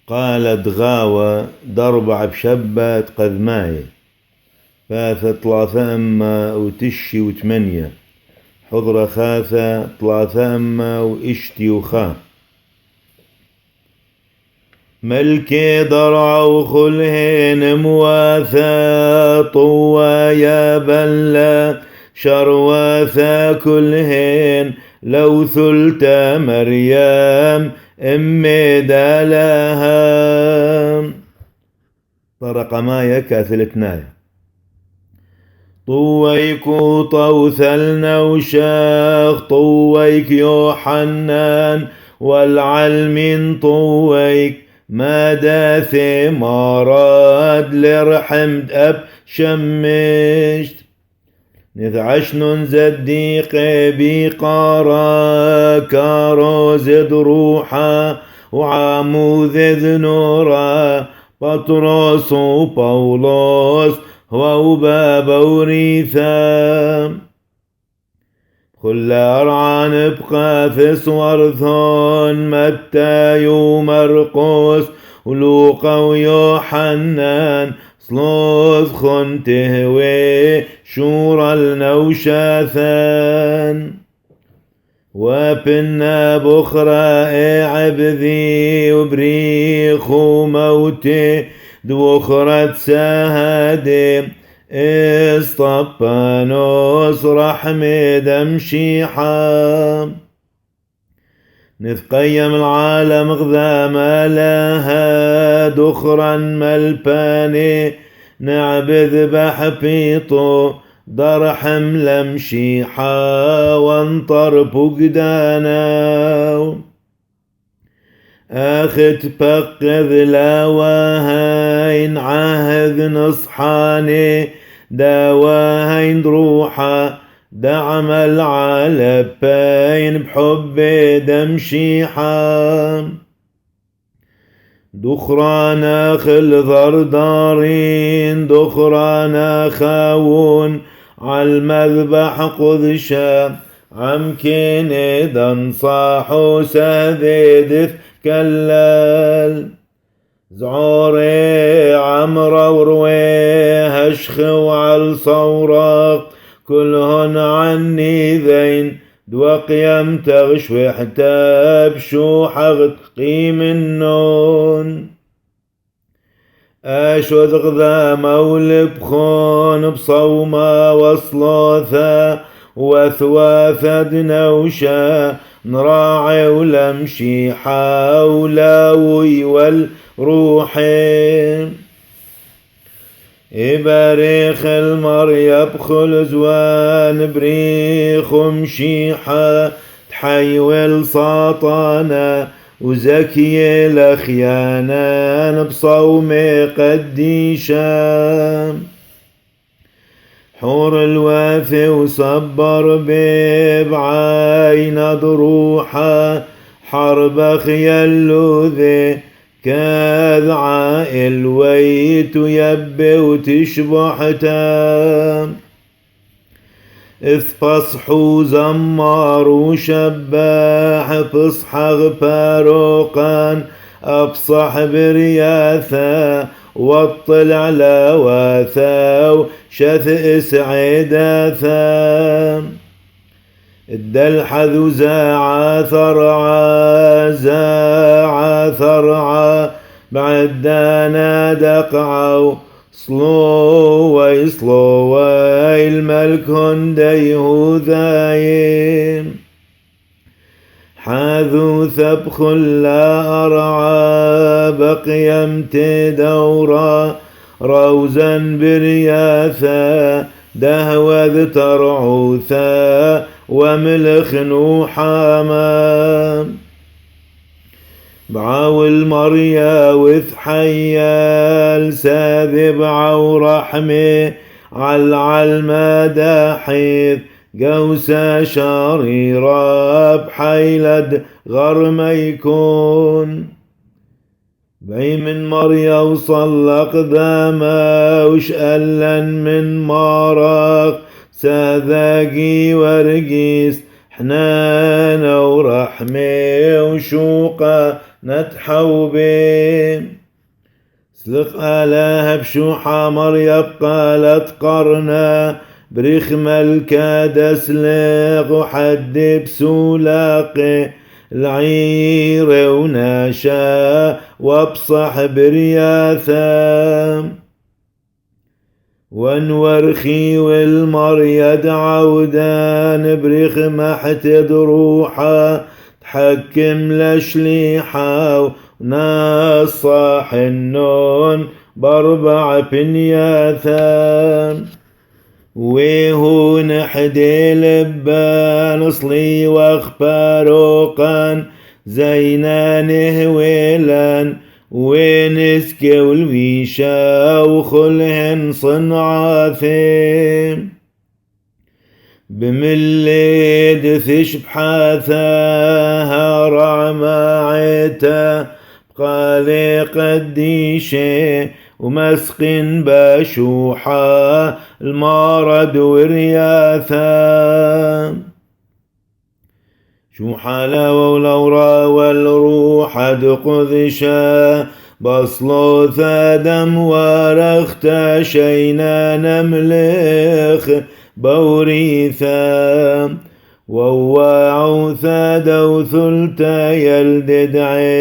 قالت غاوة ضربع بشبة قذماي ثلاثة ثلاثة أما وتشي وثمانية حضرة خاثة ثلاثة أما وإشتي وخا ملكي ضرع وخلهن مواثا طوايا بلا شرواثا كلهن لو ثلت مريم أمي دالها طرق مايا كاثلتنايا طويك طوثلنا وشاخ طويك يوحنان والعلمين طويك ما داثي مراد لرحمت أب شمشت نذعشن زديق بقارا كارو زد روحا وعموذ ذنورا بطرس وبولوس وباب وريثا كل أرعان بقاثس ورثون متى ومرقس ولوقا ويوحنان صلوث خنتهوي شورا النوشاثان وبنا بخرى عبذي وبريخ وموتي دوخرة سهادي اسطبانوس رحمي دمشيحا نتقيم العالم غذا ما لها دخرا ملباني نعبذ بحبيطو درحم لمشيحا وانطر بقدانا أخت بقذ لاواهين عهد نصحاني داواهين روحا دعم العالبين بحب دمشيحا دخرانا خل ذردارين دخرانا خاون عالمذبح قذشا عمكن دنصاحو ساذيدث كلال زعوري عمرو وروي هشخ وعالصوراق كلهن عني ذين دوقيم تغشوي حتى بشوحغ قيم النون أشوذ غذا مول بخون بصوما وصلاثا وثواثا دنوشا نراعي ولمشي حولاوي والروحين إباريخ المر يبخل زوان بريخ مشيحة تحيول ساطانا وزكي الأخيانا بصوم قديشا حور الوافي وصبر ببعين ضروحا حرب خيالو ذي كاذ عائل ويت يبي وتشبح تام إذ فصحو زمار وشباح فصحغ باروقان أبصح برياثا واطلع لواثا وشثئس عداثا الدلحذ زاعا ثرعا بعدانا دقعوا صلوي الملك هنديه ذايم حاذو ثبخ لا أرعى بقيمت دورا روزا برياثا دهوذ ترعوثا وملخ نوحاما بعو المريا وث حيال ساذب عو رحمي عالعلمة داحيث قوسا شريرا بحيلد غرم يكون بي من مريا وصلق ذاما وشألا من مارق ساذاقي ورقيس حنان ورحمة وشوقة نتحوبي سلق آلها بشوحة مر يبقى لتقرنا بريخ ملكا دسلق وحد بسولاقي العير وناشا وابصح برياثا وانورخي والمر يدعى ودان بريخ محت دروحا تحكم لشليحا ونصح النون باربع بنياثا وهو نحدي لبان صلي واخباروقا زينان هويلان ونسك والويشا وخلهن صنعاثين بملد ثشب حاثاها رعما عيتا بقالي قديشي ومسقن بشوحا المارد ورياثا شوحا لولورا والروح قذشا بصلو ثادم ورخت شينا نملخ بوريثا وواعو ثاد وثلتا يلدد عيد